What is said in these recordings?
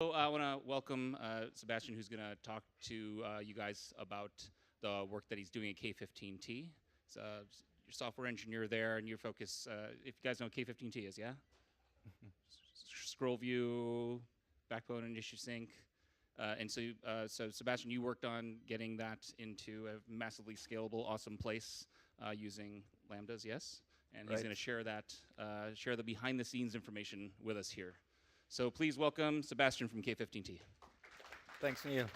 So I want to welcome Sebastian, who's going to talk to you guys about the work that he's doing at K15T. So you're a software engineer there, and your focus, if you guys know what K15T is, yeah? Scroll view, backbone, and issue sync. So Sebastian, you worked on getting that into a massively scalable, awesome place using Lambdas, yes? And he's Right. going to share that, share the behind-the-scenes information with us here. So please welcome Sebastian from K15T. Thanks, Neil.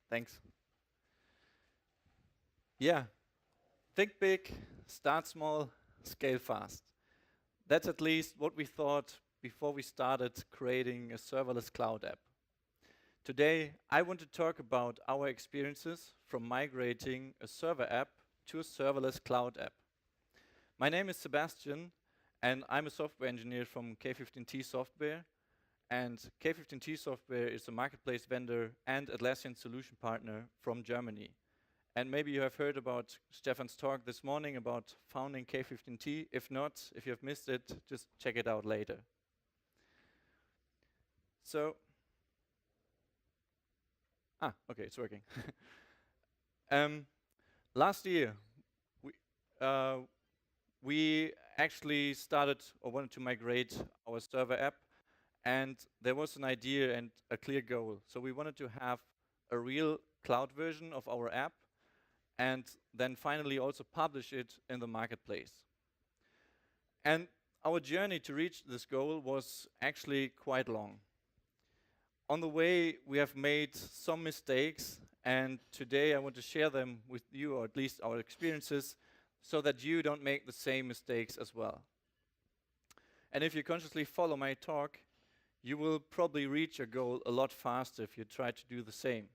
Thanks. Yeah. Think big, start small, scale fast. That's at least what we thought before we started creating a serverless cloud app. Today, I want to talk about our experiences from migrating a server app to a serverless cloud app. My name is Sebastian, and I'm a software engineer from K15T Software. And K15T Software is a marketplace vendor and Atlassian solution partner from Germany. And maybe you have heard about Stefan's talk this morning about founding K15T. If not, if you have missed it, just check it out later. So, okay, it's working. Last year, we, uh, we actually started or wanted to migrate our server app, and there was an idea and a clear goal. So we wanted to have a real cloud version of our app and then finally also publish it in the marketplace. And our journey to reach this goal was actually quite long. On the way, we have made some mistakes, and today I want to share them with you, or at least our experiences, so that you don't make the same mistakes as well. And if you consciously follow my talk, you will probably reach your goal a lot faster if you try to do the same.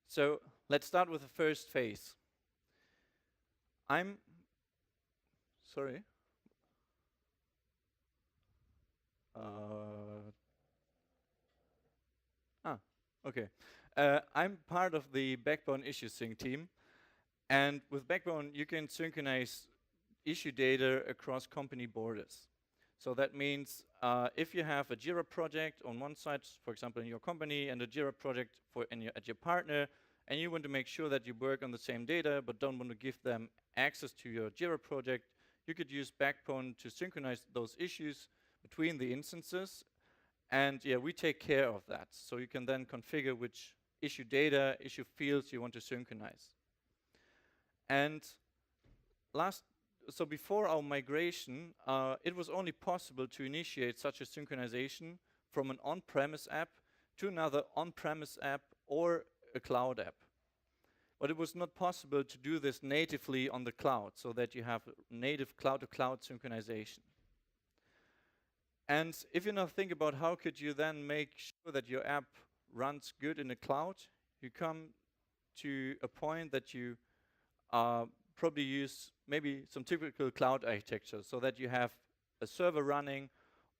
So let's start with the first phase. Sorry. Okay. I'm part of the Backbone issue sync team. And with Backbone, you can synchronize issue data across company borders. So that means if you have a Jira project on one side, for example, in your company, and a Jira project at your partner, and you want to make sure that you work on the same data, but don't want to give them access to your Jira project, you could use Backbone to synchronize those issues between the instances. And yeah, we take care of that. So you can then configure which issue data, issue fields you want to synchronize. And so before our migration, it was only possible to initiate such a synchronization from an on-premise app to another on-premise app or a cloud app. But it was not possible to do this natively on the cloud, so that you have native cloud-to-cloud synchronization. And if you now think about how could you then make sure that your app runs good in the cloud, you come to a point that you probably use maybe some typical cloud architecture, so that you have a server running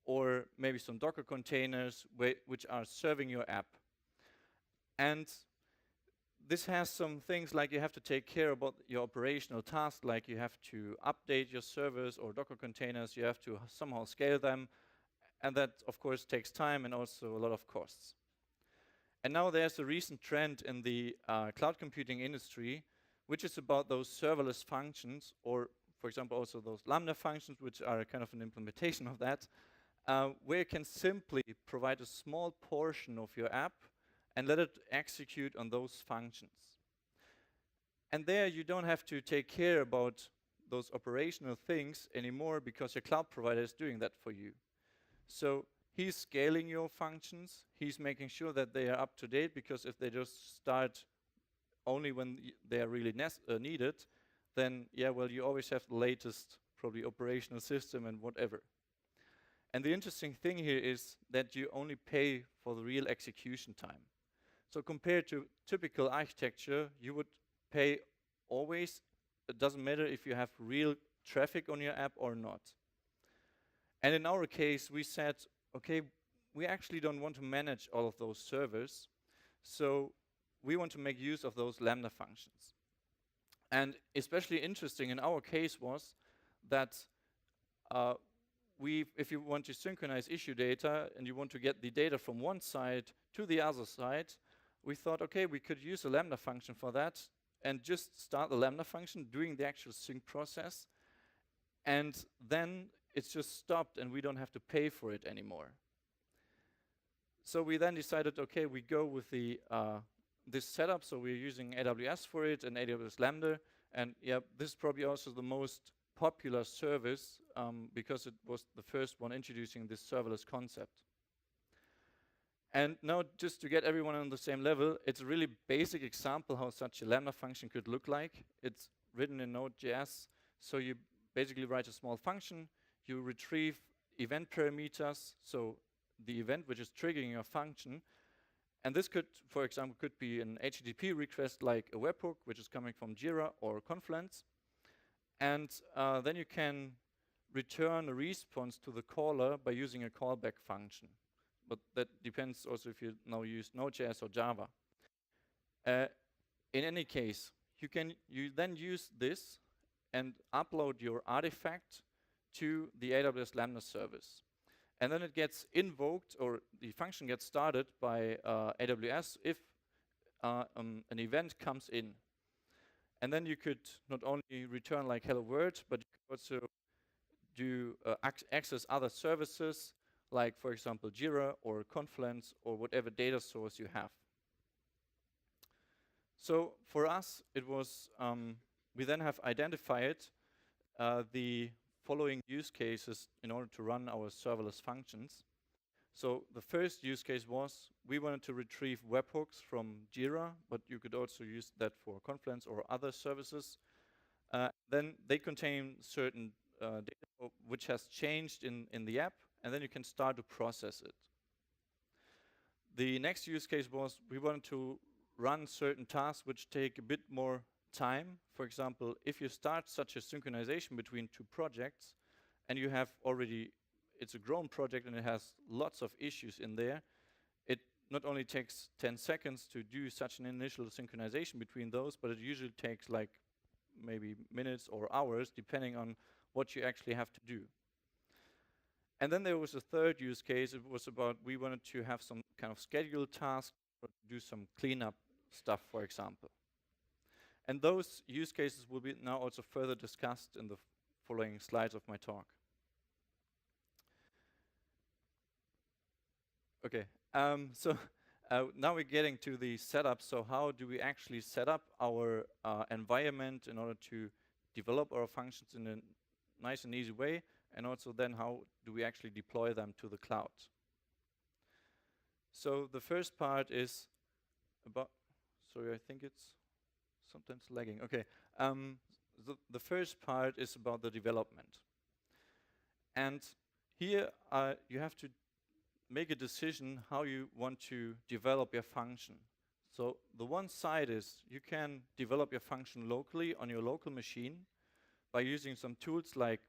or maybe some Docker containers which are serving your app. And this has some things like you have to take care about your operational tasks, like you have to update your servers or Docker containers, you have to somehow scale them, and that of course takes time and also a lot of costs. And now there's a recent trend in the cloud computing industry, which is about those serverless functions, or for example also those Lambda functions, which are kind of an implementation of that, where you can simply provide a small portion of your app and let it execute on those functions. And there you don't have to take care about those operational things anymore, because your cloud provider is doing that for you. So he's scaling your functions, he's making sure that they are up to date, because if they just start only when they are really needed, then yeah, well, you always have the latest probably operational system and whatever. And the interesting thing here is that you only pay for the real execution time. So compared to typical architecture, you would pay always. It doesn't matter if you have real traffic on your app or not. And in our case, we said, okay, we actually don't want to manage all of those servers, so we want to make use of those Lambda functions. And especially interesting in our case was that if you want to synchronize issue data and you want to get the data from one side to the other side, we thought, okay, we could use a Lambda function for that and just start the Lambda function doing the actual sync process. And then it's just stopped and we don't have to pay for it anymore. So we then decided, okay, we go with the this setup. So we're using AWS for it and AWS Lambda. And yeah, this is probably also the most popular service because it was the first one introducing this serverless concept. And now, just to get everyone on the same level, it's a really basic example how such a Lambda function could look like. It's written in Node.js. So you basically write a small function, you retrieve event parameters, so the event which is triggering your function. And this could, for example, could be an HTTP request like a webhook, which is coming from Jira or Confluence. And then you can return a response to the caller by using a callback function. But that depends also if you now use Node.js or Java. In any case, you then use this and upload your artifact to the AWS Lambda service. And then it gets invoked, or the function gets started by AWS if an event comes in. And then you could not only return like hello world, but you could also do access other services, like for example Jira or Confluence or whatever data source you have. So for us, it was we then have identified the following use cases in order to run our serverless functions. So the first use case was we wanted to retrieve webhooks from Jira, but you could also use that for Confluence or other services. Then they contain certain data which has changed in the app, and then you can start to process it. The next use case was we wanted to run certain tasks which take a bit more time. For example, if you start such a synchronization between two projects and you have already, it's a grown project and it has lots of issues in there, it not only takes 10 seconds to do such an initial synchronization between those, but it usually takes like maybe minutes or hours depending on what you actually have to do. And then there was a third use case. It was about we wanted to have some kind of scheduled task or do some cleanup stuff, for example. And those use cases will be now also further discussed in the following slides of my talk. Okay, so now we're getting to the setup. So how do we actually set up our environment in order to develop our functions in a nice and easy way? And also then how do we actually deploy them to the cloud? So the first part is about, sorry, I think it's sometimes lagging. Okay, the first part is about the development. And here you have to make a decision how you want to develop your function. So the one side is you can develop your function locally on your local machine by using some tools like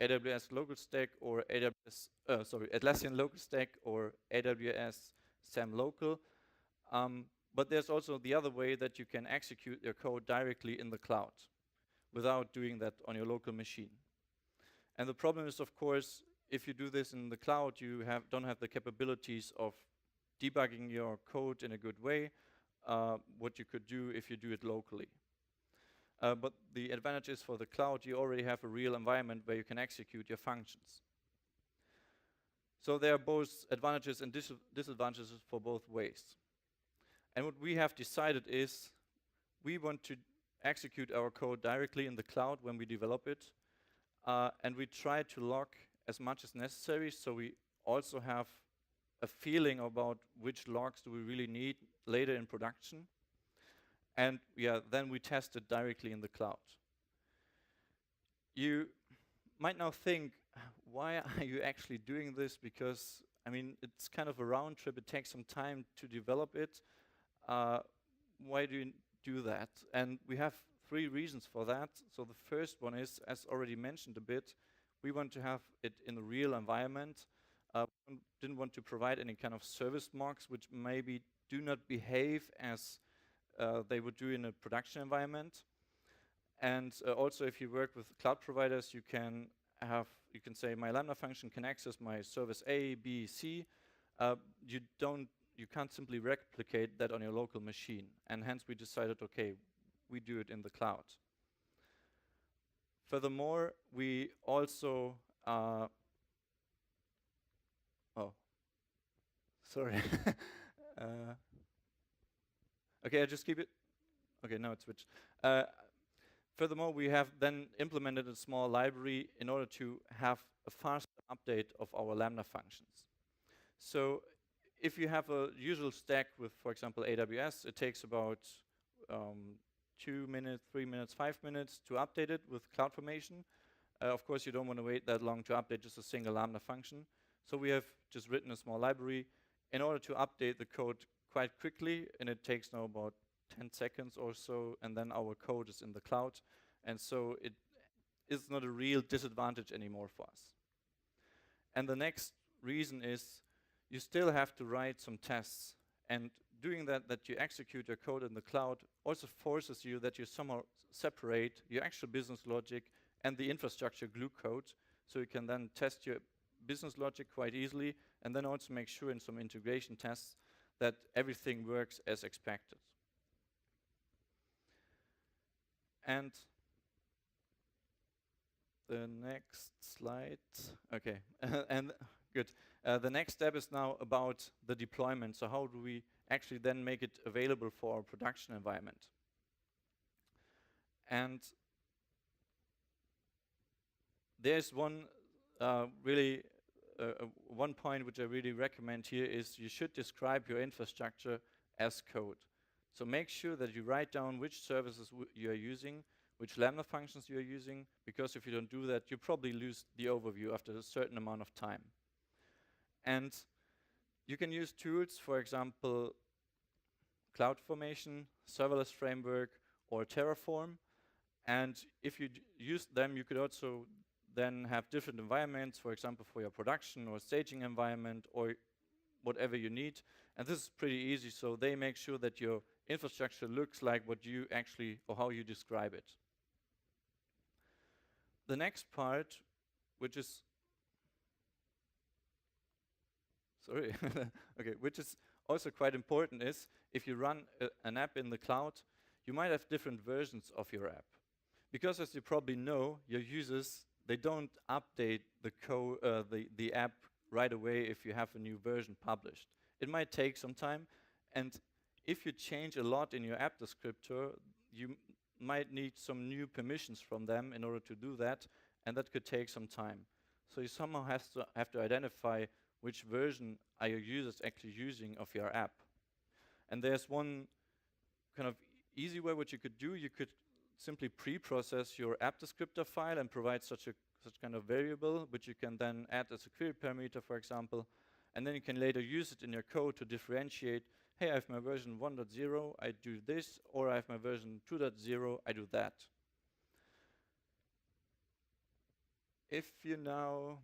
AWS Local Stack or Atlassian Local Stack or AWS SAM Local. But there's also the other way that you can execute your code directly in the cloud without doing that on your local machine. And the problem is, of course, if you do this in the cloud, you don't have the capabilities of debugging your code in a good way, what you could do if you do it locally. But the advantage is for the cloud, you already have a real environment where you can execute your functions. So there are both advantages and disadvantages for both ways. And what we have decided is we want to execute our code directly in the cloud when we develop it. And we try to log as much as necessary, so we also have a feeling about which logs do we really need later in production. And yeah, then we test it directly in the cloud. You might now think, why are you actually doing this? Because, I mean, it's kind of a round trip. It takes some time to develop it. Why do you do that? And we have 3 reasons for that. So the first one is, as already mentioned a bit, we want to have it in a real environment. We didn't want to provide any kind of service mocks which maybe do not behave as they would do in a production environment. And also, if you work with cloud providers, you can have you can say my Lambda function can access my service A, B, C. You can't simply replicate that on your local machine, and hence we decided, okay, we do it in the cloud. Furthermore, we also oh, sorry. Okay, I just keep it. Okay, now it switched. Furthermore, we have then implemented a small library in order to have a faster update of our Lambda functions. So if you have a usual stack with, for example, AWS, it takes about 2 minutes, 3 minutes, 5 minutes to update it with CloudFormation. Of course, you don't want to wait that long to update just a single Lambda function. So we have just written a small library in order to update the code quite quickly, and it takes now about 10 seconds or so, and then our code is in the cloud. And so it is not a real disadvantage anymore for us. And the next reason is you still have to write some tests. And doing that you execute your code in the cloud also forces you that you somehow separate your actual business logic and the infrastructure glue code, so you can then test your business logic quite easily, and then also make sure in some integration tests that everything works as expected. And the next slide, okay, and good. The next step is now about the deployment. So how do we actually then make it available for our production environment? And there's one one point which I really recommend here is you should describe your infrastructure as code. So make sure that you write down which services you are using, which Lambda functions you are using, because if you don't do that, you probably lose the overview after a certain amount of time. And you can use tools, for example, CloudFormation, Serverless Framework, or Terraform. And if you use them, you could also then have different environments, for example, for your production or staging environment or whatever you need. And this is pretty easy, so they make sure that your infrastructure looks like what you actually, or how you describe it. The next part, which is, sorry, okay, which is also quite important, is if you run an app in the cloud, you might have different versions of your app. Because as you probably know, your users, they don't update the app right away if you have a new version published. It might take some time, and if you change a lot in your app descriptor, you might need some new permissions from them in order to do that, and that could take some time. So you somehow have to identify which version are your users actually using of your app. And there's one kind of easy way what you could do. You could simply pre-process your app descriptor file and provide such kind of variable, which you can then add as a query parameter, for example, and then you can later use it in your code to differentiate, hey, I have my version 1.0, I do this, or I have my version 2.0, I do that. If you now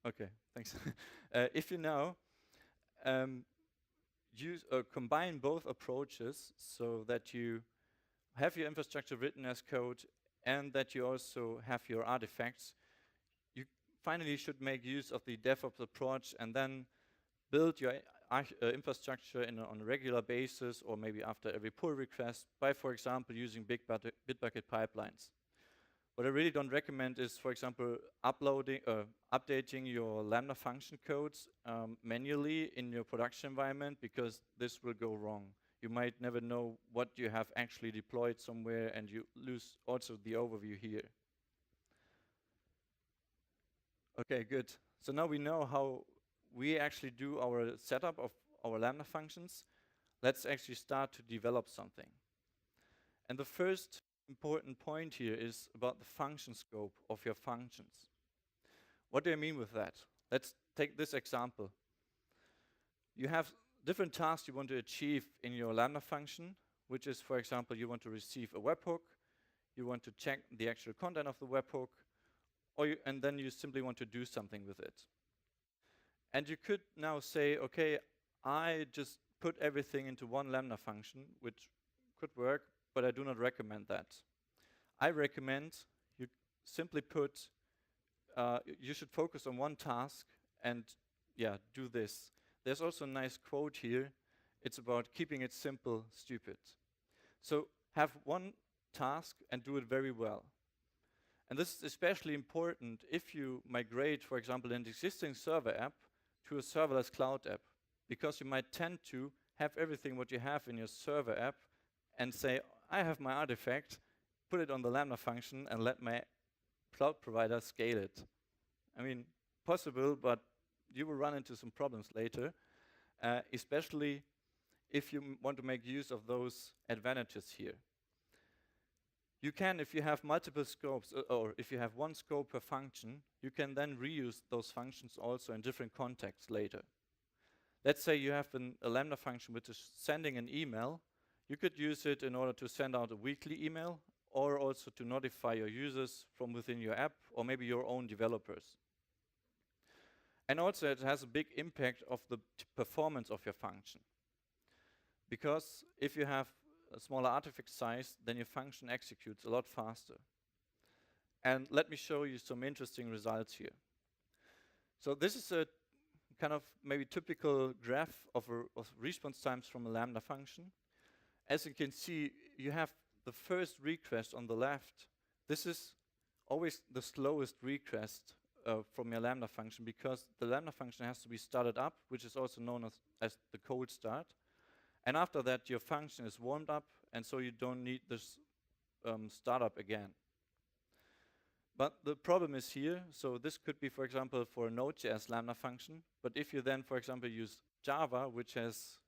okay, thanks. If you now combine both approaches so that you have your infrastructure written as code and that you also have your artifacts, you finally should make use of the DevOps approach and then build your infrastructure on a regular basis, or maybe after every pull request, by, for example, using Bitbucket pipelines. What I really don't recommend is, for example, updating your Lambda function codes manually in your production environment, because this will go wrong. You might never know what you have actually deployed somewhere, and you lose also the overview here. Okay, good. So now we know how we actually do our setup of our Lambda functions. Let's actually start to develop something. And the first important point here is about the function scope of your functions. What do I mean with that? Let's take this example. You have different tasks you want to achieve in your Lambda function, which is, for example, you want to receive a webhook, you want to check the actual content of the webhook, and then you simply want to do something with it. And you could now say, okay, I just put everything into one Lambda function, which could work, but I do not recommend that. I recommend you simply put, you should focus on one task and do this. There's also a nice quote here. It's about keeping it simple, stupid. So have one task and do it very well. And this is especially important if you migrate, for example, an existing server app to a serverless cloud app, because you might tend to have everything what you have in your server app and say, I have my artifact, put it on the Lambda function and let my cloud provider scale it. I mean, possible, but you will run into some problems later, especially if you want to make use of those advantages here. You can, if you have multiple scopes, or if you have one scope per function, you can then reuse those functions also in different contexts later. Let's say you have a Lambda function which is sending an email. You could use it in order to send out a weekly email, or also to notify your users from within your app, or maybe your own developers. And also it has a big impact of the performance of your function. Because if you have a smaller artifact size, then your function executes a lot faster. And let me show you some interesting results here. So this is a kind of maybe typical graph of response times from a Lambda function. As you can see, you have the first request on the left. This is always the slowest request from your Lambda function, because the Lambda function has to be started up, which is also known as the cold start. And after that, your function is warmed up, and so you don't need this startup again. But the problem is here, so this could be, for example, for a Node.js Lambda function, but if you then, for example, use Java, which has,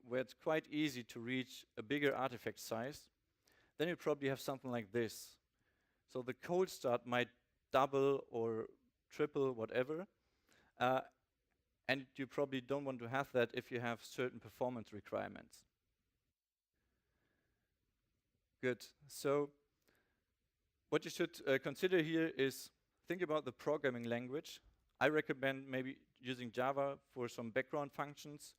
where it's quite easy to reach a bigger artifact size, then you probably have something like this. So the cold start might double or triple, whatever, and you probably don't want to have that if you have certain performance requirements. Good. So what you should consider here is think about the programming language. I recommend maybe using Java for some background functions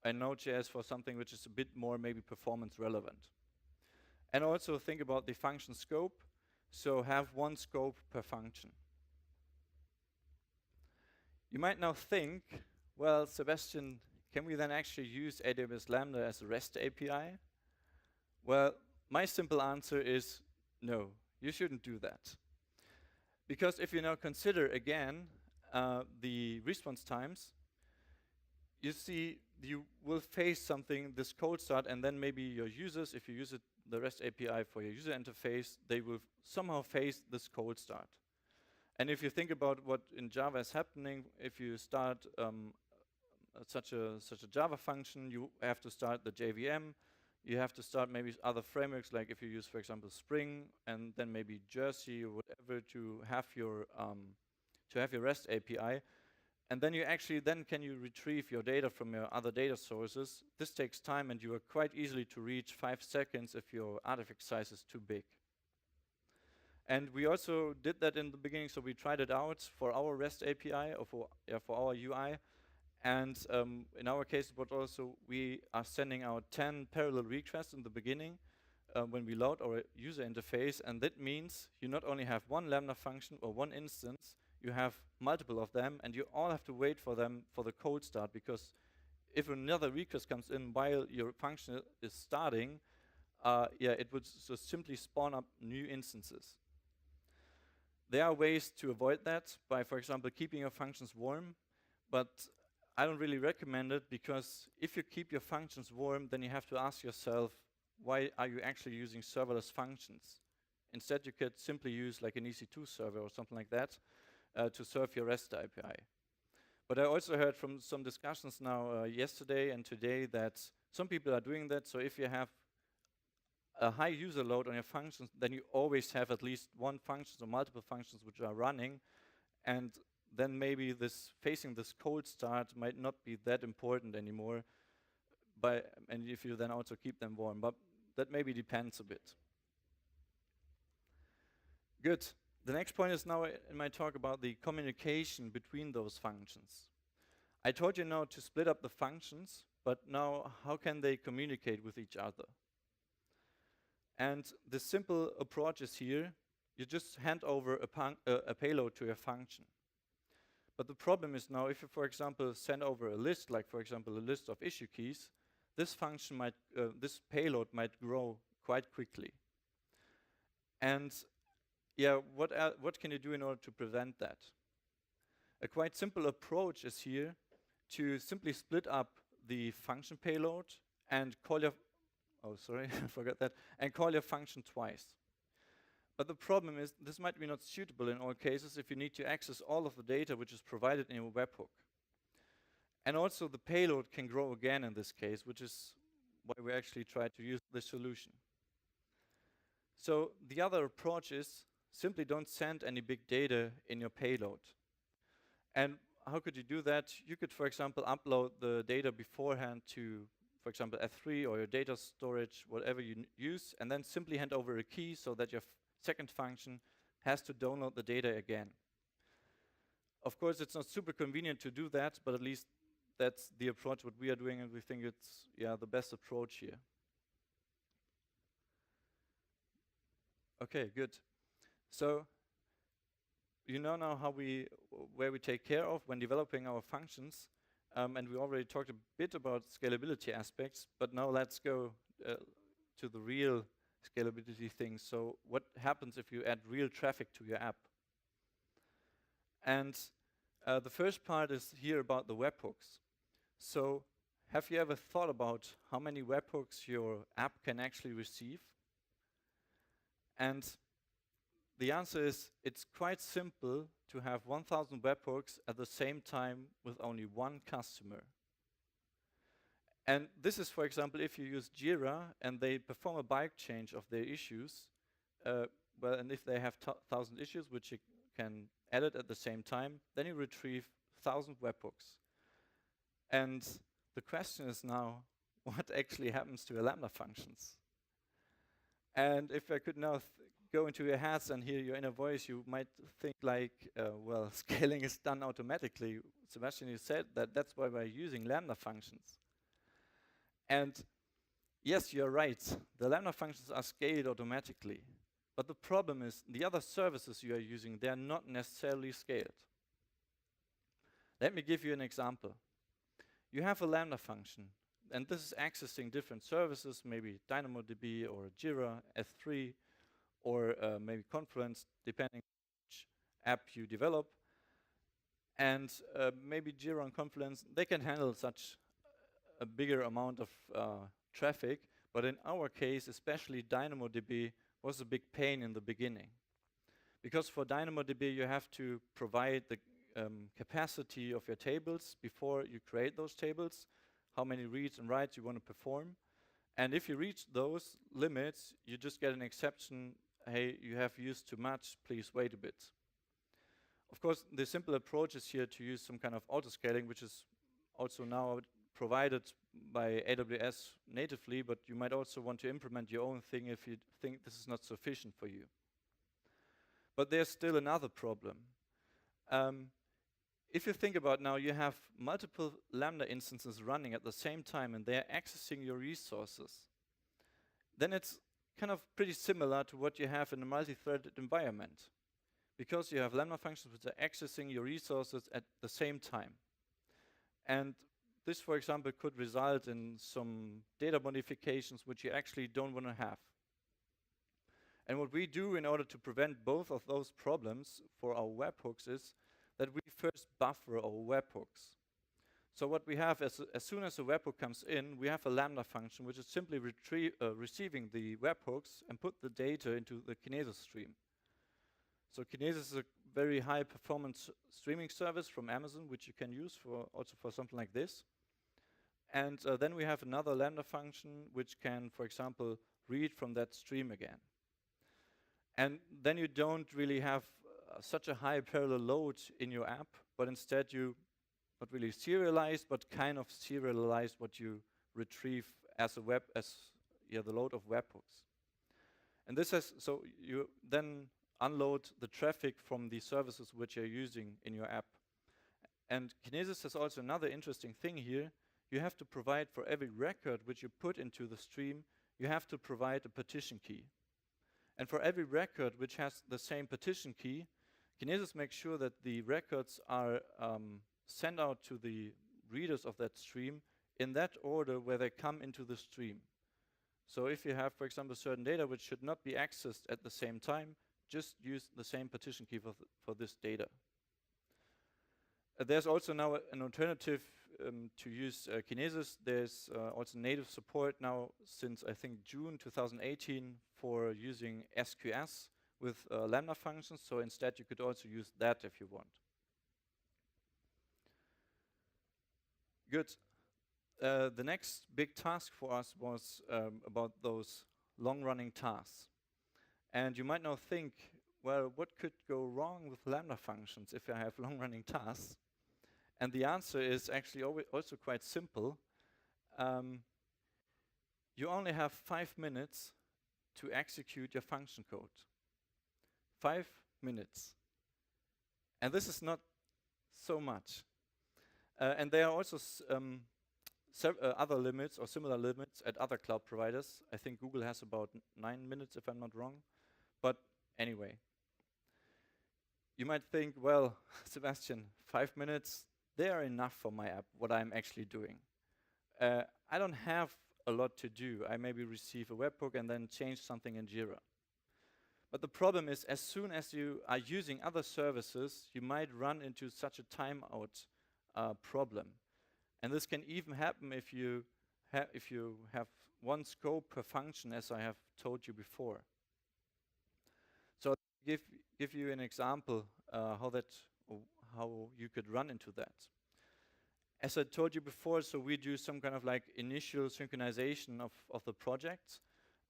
and Node.js for something which is a bit more maybe performance relevant. And also think about the function scope. So have one scope per function. You might now think, well, Sebastian, can we then actually use AWS Lambda as a REST API? Well, my simple answer is no, you shouldn't do that. Because if you now consider again the response times, you see you will face something, this cold start, and then maybe your users, if you use it, the REST API for your user interface, they will somehow face this cold start. And if you think about what in Java is happening, if you start such a Java function, you have to start the JVM, you have to start maybe other frameworks, like if you use, for example, Spring, and then maybe Jersey or whatever to have your REST API. And then you actually can you retrieve your data from your other data sources. This takes time, and you are quite easily to reach 5 seconds if your artifact size is too big. And we also did that in the beginning, so we tried it out for our REST API or for our UI. And in our case, but also we are sending out 10 parallel requests in the beginning when we load our user interface. And that means you not only have one Lambda function or one instance, you have multiple of them, and you all have to wait for them for the cold start, because if another request comes in while your function is starting, it would just simply spawn up new instances. There are ways to avoid that by, for example, keeping your functions warm, but I don't really recommend it, because if you keep your functions warm, then you have to ask yourself, why are you actually using serverless functions? Instead, you could simply use like an EC2 server or something like that to serve your REST API. But I also heard from some discussions now yesterday and today that some people are doing that. So if you have a high user load on your functions, then you always have at least one function or multiple functions which are running, and then maybe facing this cold start might not be that important anymore, and if you then also keep them warm. But that maybe depends a bit. Good. The next point is now in my talk about the communication between those functions. I told you now to split up the functions, but now how can they communicate with each other? And the simple approach is here, you just hand over a payload to a function. But the problem is now, if you, for example, send over a list, like for example, a list of issue keys, this function might, this payload might grow quite quickly. And yeah, what can you do in order to prevent that? A quite simple approach is here to simply split up the function payload and call your, oh sorry, I forgot that, and call your function twice. But the problem is this might be not suitable in all cases if you need to access all of the data which is provided in your webhook. And also the payload can grow again in this case, which is why we actually try to use this solution. So the other approach is simply don't send any big data in your payload. And how could you do that? You could, for example, upload the data beforehand to, for example, S3 or your data storage, whatever you use, and then simply hand over a key so that your second function has to download the data again. Of course, it's not super convenient to do that, but at least that's the approach what we are doing, and we think it's the best approach here. Okay, good. So you know now where we take care of when developing our functions, and we already talked a bit about scalability aspects, but now let's go to the real scalability things. So what happens if you add real traffic to your app? And the first part is here about the webhooks. So have you ever thought about how many webhooks your app can actually receive? And the answer is it's quite simple to have 1,000 webhooks at the same time with only one customer. And this is, for example, if you use Jira and they perform a bulk change of their issues, and if they have 1,000 issues which you can edit at the same time, then you retrieve 1,000 webhooks. And the question is now, what actually happens to your Lambda functions? And if I could now go into your heads and hear your inner voice, you might think like, well, scaling is done automatically. Sebastian, you said that that's why we're using Lambda functions. And yes, you're right. The Lambda functions are scaled automatically. But the problem is the other services you are using, they are not necessarily scaled. Let me give you an example. You have a Lambda function, and this is accessing different services, maybe DynamoDB or Jira, S3, or maybe Confluence, depending on which app you develop. And maybe Jira and Confluence, they can handle such a bigger amount of traffic, but in our case, especially DynamoDB was a big pain in the beginning. Because for DynamoDB, you have to provide the capacity of your tables before you create those tables, how many reads and writes you want to perform. And if you reach those limits, you just get an exception, hey, you have used too much, please wait a bit. Of course, the simple approach is here to use some kind of auto-scaling, which is also now provided by AWS natively, but you might also want to implement your own thing if you think this is not sufficient for you. But there's still another problem. If you think about now, you have multiple Lambda instances running at the same time and they're accessing your resources, then it's kind of pretty similar to what you have in a multi-threaded environment, because you have Lambda functions which are accessing your resources at the same time. And this, for example, could result in some data modifications which you actually don't want to have. And what we do in order to prevent both of those problems for our webhooks is that we first buffer our webhooks. So what we have, as soon as a webhook comes in, we have a Lambda function which is simply receiving the webhooks and put the data into the Kinesis stream. So Kinesis is a very high performance streaming service from Amazon, which you can use also for something like this. And then we have another Lambda function which can, for example, read from that stream again. And then you don't really have such a high parallel load in your app, but instead you not really serialize, but kind of serialize what you retrieve as the load of webhooks. And this has, so you then unload the traffic from the services which you're using in your app. And Kinesis has also another interesting thing here. You have to provide for every record which you put into the stream, you have to provide a partition key. And for every record which has the same partition key, Kinesis makes sure that the records are sent out to the readers of that stream in that order where they come into the stream. So if you have, for example, certain data which should not be accessed at the same time, just use the same partition key for this data. There's also now an alternative to use Kinesis. There's also native support now since, I think, June 2018 for using SQS with Lambda functions. So instead, you could also use that if you want. Good. The next big task for us was about those long-running tasks. And you might now think, well, what could go wrong with Lambda functions if I have long-running tasks? And the answer is actually also quite simple. You only have 5 minutes to execute your function code. 5 minutes. And this is not so much. And there are also other limits or similar limits at other cloud providers. I think Google has about 9 minutes, if I'm not wrong. But anyway, you might think, well, Sebastian, 5 minutes, they are enough for my app, what I'm actually doing. I don't have a lot to do. I maybe receive a webhook and then change something in Jira. But the problem is, as soon as you are using other services, you might run into such a timeout problem. And this can even happen if you have one scope per function, as I have told you before. So I'll give you an example how you could run into that. As I told you before, so we do some kind of like initial synchronization of the project.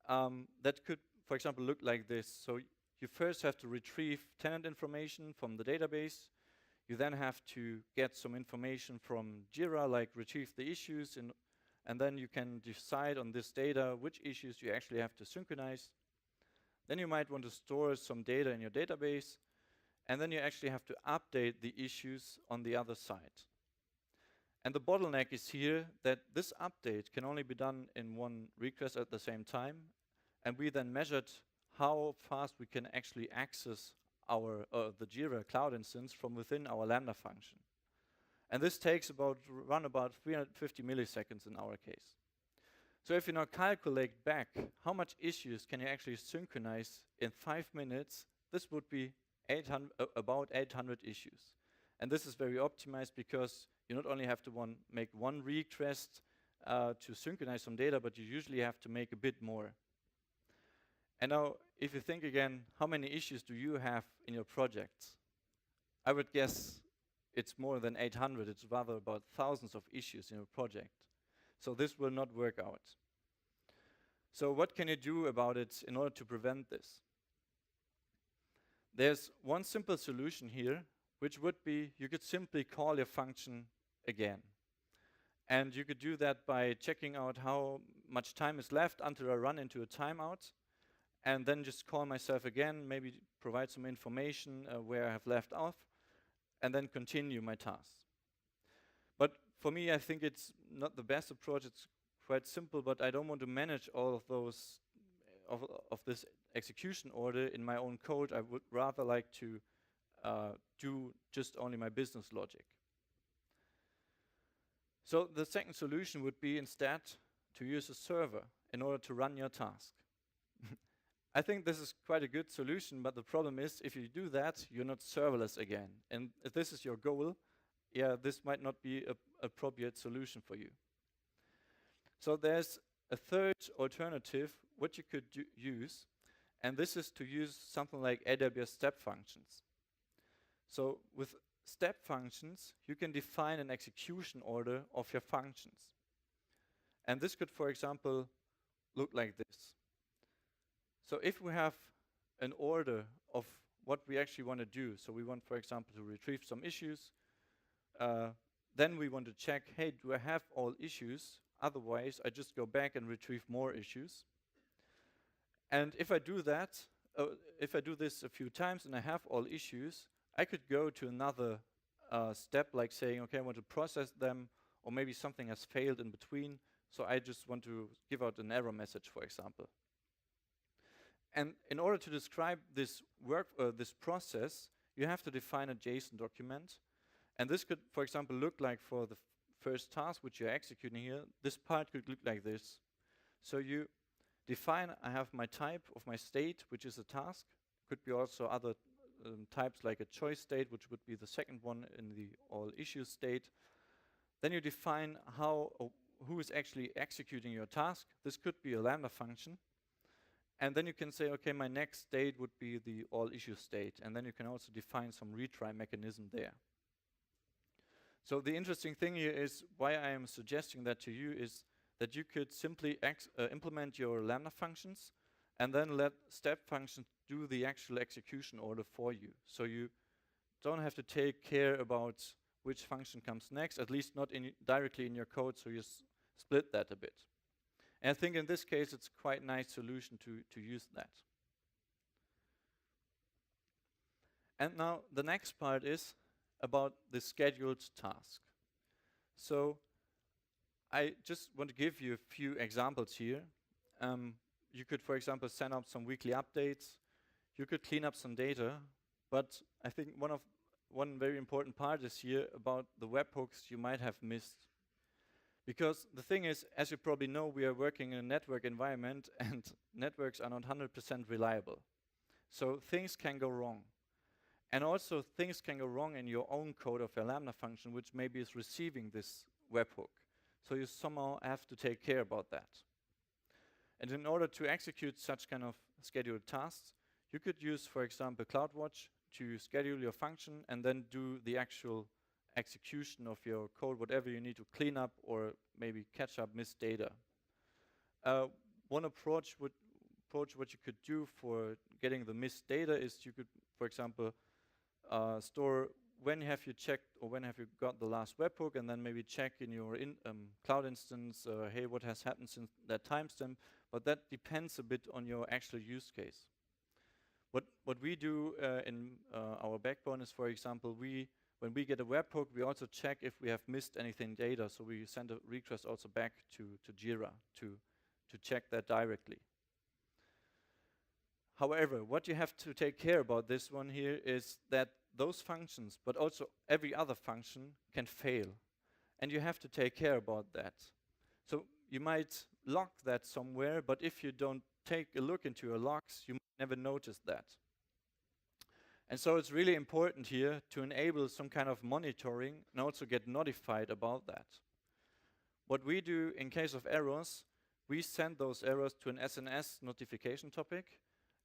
That could, for example, look like this. So you first have to retrieve tenant information from the database. You then have to get some information from Jira, like retrieve the issues, and then you can decide on this data which issues you actually have to synchronize. Then you might want to store some data in your database, and then you actually have to update the issues on the other side. And the bottleneck is here that this update can only be done in one request at the same time, and we then measured how fast we can actually access the Jira cloud instance from within our Lambda function. And this takes about 350 milliseconds in our case. So if you now calculate back how much issues can you actually synchronize in 5 minutes, this would be about 800 issues. And this is very optimized because you not only have to make one request to synchronize some data, but you usually have to make a bit more. And now, if you think again, how many issues do you have in your projects? I would guess it's more than 800. It's rather about thousands of issues in your project. So this will not work out. So what can you do about it in order to prevent this? There's one simple solution here, which would be you could simply call your function again. And you could do that by checking out how much time is left until I run into a timeout, and then just call myself again, maybe provide some information where I have left off, and then continue my task. But for me, I think it's not the best approach. It's quite simple, but I don't want to manage all of those of this execution order in my own code. I would rather like to do just only my business logic. So the second solution would be instead to use a server in order to run your task. I think this is quite a good solution, but the problem is if you do that, you're not serverless again. And if this is your goal, yeah, this might not be an appropriate solution for you. So there's a third alternative what you could use, and this is to use something like AWS step functions. So with step functions, you can define an execution order of your functions. And this could, for example, look like this. So if we have an order of what we actually want to do, so we want, for example, to retrieve some issues, then we want to check, hey, do I have all issues? Otherwise, I just go back and retrieve more issues. And if I do that, if I do this a few times and I have all issues, I could go to another step, like saying, okay, I want to process them, or maybe something has failed in between, So I just want to give out an error message, for example. And in order to describe this this process, you have to define a JSON document. And this could, for example, look like for the first task which you're executing here, this part could look like this. So you define, I have my type of my state, which is a task. Could be also other types like a choice state, which would be the second one in the all issues state. Then you define who is actually executing your task. This could be a Lambda function. And then you can say, okay, my next state would be the all issue state. And then you can also define some retry mechanism there. So the interesting thing here is why I am suggesting that to you is that you could simply implement your Lambda functions and then let step functions do the actual execution order for you. So you don't have to take care about which function comes next, at least not directly in your code, so you split that a bit. And I think in this case, it's quite a nice solution to use that. And now the next part is about the scheduled task. So I just want to give you a few examples here. You could, for example, send out some weekly updates. You could clean up some data. But I think one very important part is here about the webhooks you might have missed. Because the thing is, as you probably know, we are working in a network environment and networks are not 100% reliable. So things can go wrong. And also things can go wrong in your own code of your Lambda function, which maybe is receiving this webhook. So you somehow have to take care about that. And in order to execute such kind of scheduled tasks, you could use, for example, CloudWatch to schedule your function and then do the actual execution of your code, whatever you need to clean up or maybe catch up missed data. One approach what you could do for getting the missed data is you could, for example, store when have you checked or when have you got the last webhook, and then maybe check in your cloud instance, hey, what has happened since that timestamp. But that depends a bit on your actual use case. What we do in our backbone is, for example, when we get a webhook, we also check if we have missed anything data. So we send a request also back to Jira to check that directly. However, what you have to take care about this one here is that those functions, but also every other function, can fail. And you have to take care about that. So you might log that somewhere, but if you don't take a look into your logs, you might never notice that. And so it's really important here to enable some kind of monitoring and also get notified about that. What we do in case of errors, we send those errors to an SNS notification topic,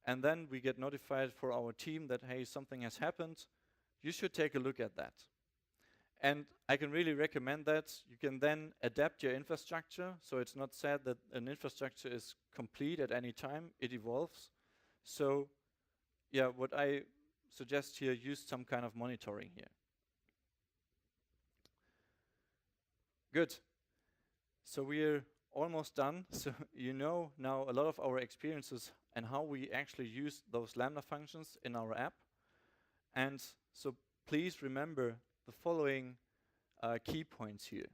and then we get notified for our team that, hey, something has happened. You should take a look at that. And I can really recommend that. You can then adapt your infrastructure, so it's not said that an infrastructure is complete at any time. It evolves. So yeah, what I suggest here, use some kind of monitoring here. Good. So we're almost done. So you know now a lot of our experiences and how we actually use those Lambda functions in our app. And so please remember the following key points here.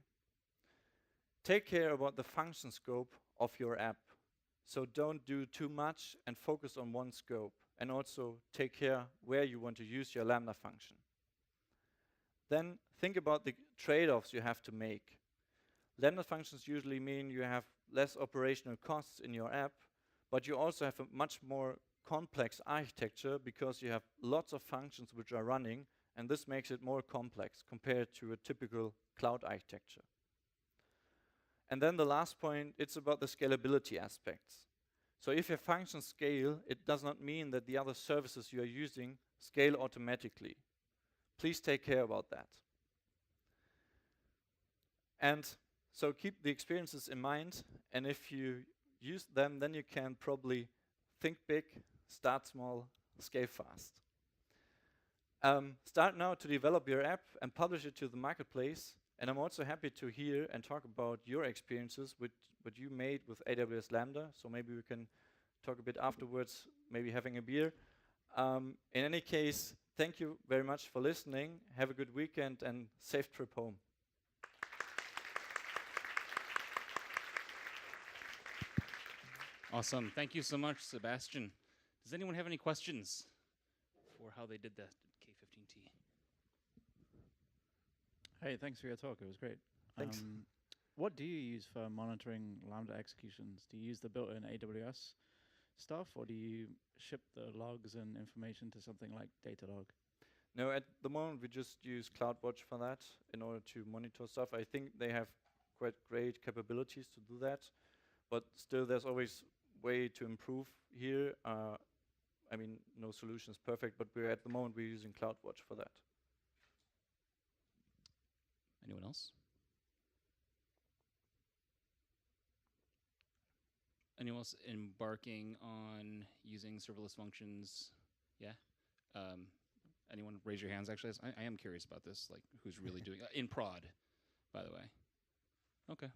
Take care about the function scope of your app. So don't do too much and focus on one scope. And also take care where you want to use your Lambda function. Then think about the trade-offs you have to make. Lambda functions usually mean you have less operational costs in your app, but you also have a much more complex architecture because you have lots of functions which are running, and this makes it more complex compared to a typical cloud architecture. And then the last point, it's about the scalability aspects. So if your functions scale, it does not mean that the other services you are using scale automatically. Please take care about that. And so keep the experiences in mind, and if you use them, then you can probably think big, start small, scale fast. Start now to develop your app and publish it to the marketplace. And I'm also happy to hear and talk about your experiences with what you made with AWS Lambda. So maybe we can talk a bit afterwards, maybe having a beer. In any case, thank you very much for listening. Have a good weekend and safe trip home. Awesome. Thank you so much, Sebastian. Does anyone have any questions for how they did that K15T? Hey, thanks for your talk. It was great. Thanks. What do you use for monitoring Lambda executions? Do you use the built-in AWS stuff, or do you ship the logs and information to something like Datadog? No, at the moment we just use CloudWatch for that in order to monitor stuff. I think they have quite great capabilities to do that, but still there's always way to improve here. I mean, no solution is perfect, but at the moment we're using CloudWatch for that. Anyone else? Anyone else embarking on using serverless functions? Yeah? Anyone raise your hands, actually? I am curious about this, like who's really doing it. In prod, by the way. Okay.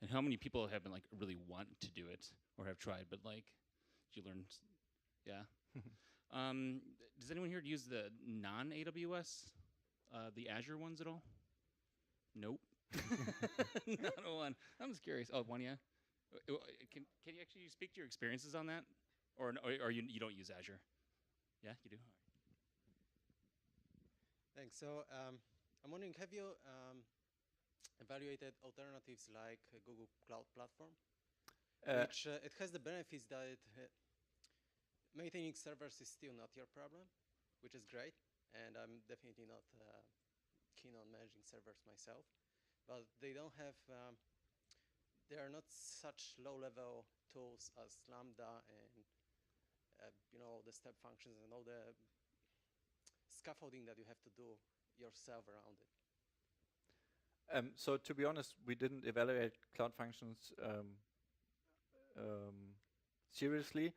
And how many people have been like really want to do it or have tried, but like, did you learn? Yeah. Does anyone here use the non-AWS, the Azure ones at all? Nope. Not a one. I'm just curious. Oh, one, yeah. Can you actually speak to your experiences on that, or you don't use Azure? Yeah, you do. Thanks. So I'm wondering, have you evaluated alternatives like Google Cloud Platform, which it has the benefits that maintaining servers is still not your problem, which is great, and I'm definitely not keen on managing servers myself. But they don't have, they are not such low-level tools as Lambda and all the step functions and all the scaffolding that you have to do yourself around it. So to be honest, we didn't evaluate Cloud Functions seriously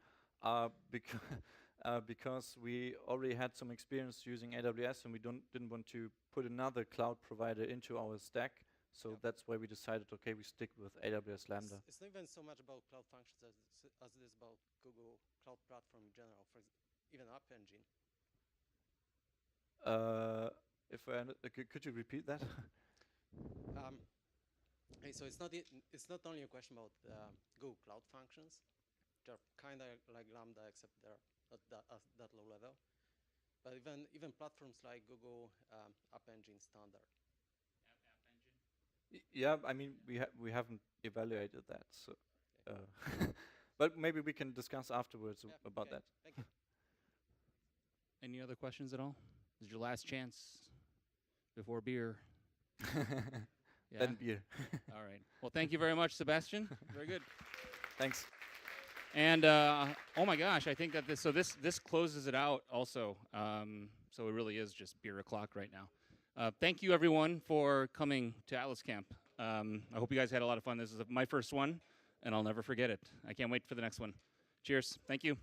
because we already had some experience using AWS, and we didn't want to put another cloud provider into our stack. So that's why we decided, okay, we stick with AWS Lambda. It's not even so much about Cloud Functions as it is about Google Cloud Platform in general, even App Engine. Could you repeat that? Hey, so it's not only a question about Google Cloud Functions, which are kind of like Lambda, except they're not that low level. But even platforms like Google App Engine Standard. Yeah, I mean, we haven't evaluated that, so but maybe we can discuss afterwards about that. Thank you. Any other questions at all? This is your last chance before beer. Yeah? Then beer. All right. Well, thank you very much, Sebastian. Very good. Thanks. And oh my gosh, I think that this closes it out also. So it really is just beer o'clock right now. Thank you everyone for coming to Atlas Camp. I hope you guys had a lot of fun. This is my first one, and I'll never forget it. I can't wait for the next one. Cheers. Thank you.